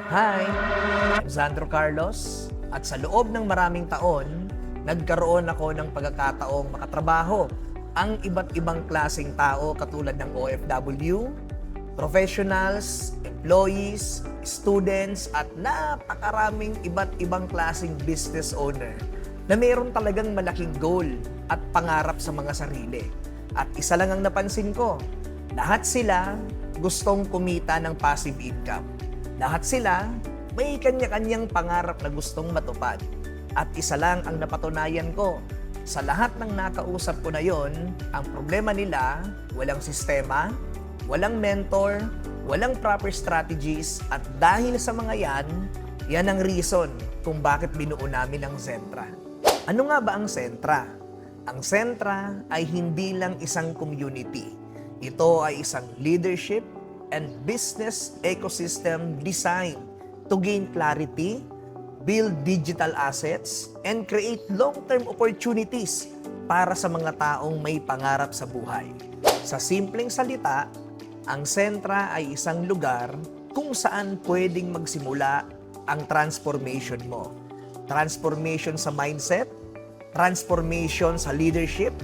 Hi, I'm Sandro Carlos at sa loob ng maraming taon, nagkaroon ako ng pagkakataong makatrabaho ang iba't ibang klaseng tao katulad ng OFW, professionals, employees, students at napakaraming iba't ibang klaseng business owner na mayroon talagang malaking goal at pangarap sa mga sarili. At isa lang ang napansin ko, lahat sila gustong kumita ng passive income. Lahat sila may kanya-kanyang pangarap na gustong matupad. At isa lang ang napatunayan ko, sa lahat ng nakausap ko na yon, ang problema nila, walang sistema, walang mentor, walang proper strategies, at dahil sa mga yan, yan ang reason kung bakit binuo namin ang Zentra. Ano nga ba ang Zentra? Ang Zentra ay hindi lang isang community. Ito ay isang leadership and business ecosystem designed to gain clarity, build digital assets, and create long-term opportunities para sa mga taong may pangarap sa buhay. Sa simpleng salita, ang Zentra ay isang lugar kung saan pwedeng magsimula ang transformation mo. Transformation sa mindset, transformation sa leadership,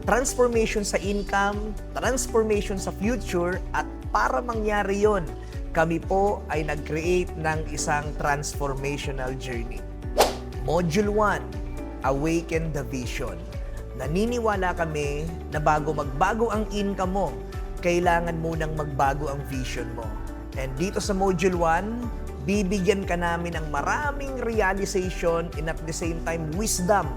transformation sa income, transformation sa future, at para mangyari yon, kami po ay nag-create ng isang transformational journey. Module 1, Awaken the Vision. Naniniwala kami na bago magbago ang income mo, kailangan munang magbago ang vision mo. And dito sa Module 1, bibigyan ka namin ng maraming realization and at the same time wisdom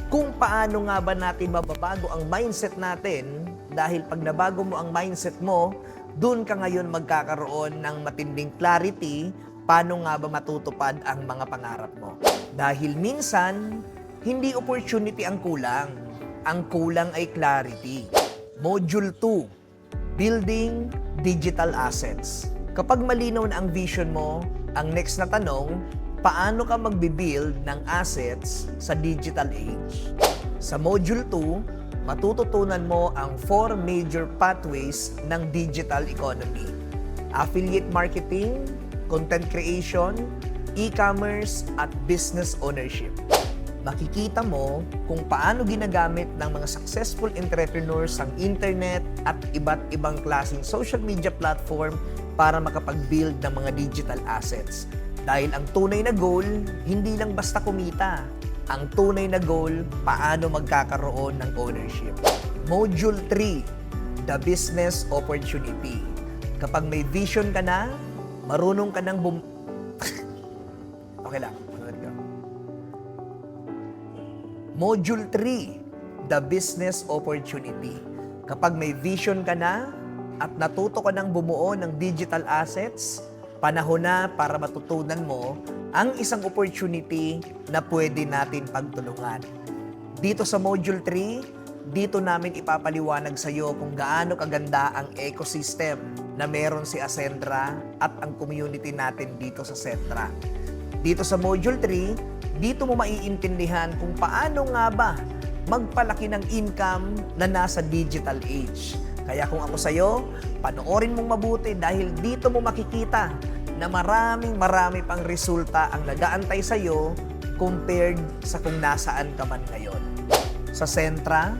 kung paano nga ba natin mababago ang mindset natin, dahil pag nabago mo ang mindset mo, doon ka ngayon magkakaroon ng matinding clarity paano nga ba matutupad ang mga pangarap mo. Dahil minsan, hindi opportunity ang kulang ay clarity. Module 2, Building Digital Assets. Kapag malinaw na ang vision mo, ang next na tanong, paano ka magbibuild ng assets sa digital age? Sa Module 2, matututunan mo ang 4 major pathways ng digital economy: affiliate marketing, content creation, e-commerce, at business ownership. Makikita mo kung paano ginagamit ng mga successful entrepreneurs ang internet at iba't ibang klaseng social media platform para makapag-build ng mga digital assets. Dahil ang tunay na goal, hindi lang basta kumita. Ang tunay na goal, paano magkakaroon ng ownership. Module 3, The Business Opportunity. Kapag may vision ka na, marunong ka ng Okay lang. Module 3, The Business Opportunity. Kapag may vision ka na at natuto ka ng bumuo ng digital assets, panahon na para matutunan mo ang isang opportunity na pwede natin pagtulungan. Dito sa Module 3, dito namin ipapaliwanag sa iyo kung gaano kaganda ang ecosystem na meron si Zentra at ang community natin dito sa Zentra. Dito sa Module 3, dito mo maiintindihan kung paano nga ba magpalaki ng income na nasa digital age. Kaya kung ako sa'yo, panoorin mong mabuti dahil dito mo makikita na marami pang resulta ang nag-aantay sa'yo compared sa kung nasaan ka man ngayon. Sa Zentra,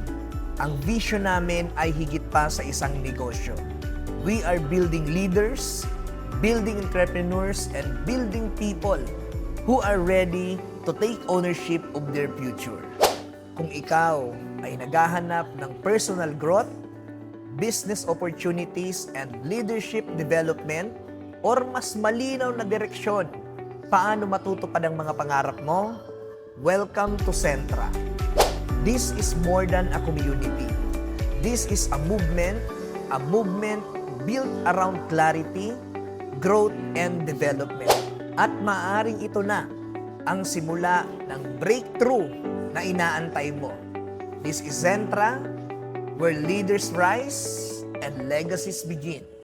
ang vision namin ay higit pa sa isang negosyo. We are building leaders, building entrepreneurs, and building people who are ready to take ownership of their future. Kung ikaw ay naghahanap ng personal growth, business opportunities, and leadership development, or mas malinaw na direksyon paano matutupad ang mga pangarap mo, welcome to Zentra. This is more than a community. This is a movement built around clarity, growth, and development. At maaaring ito na ang simula ng breakthrough na inaantay mo. This is Zentra, where leaders rise and legacies begin.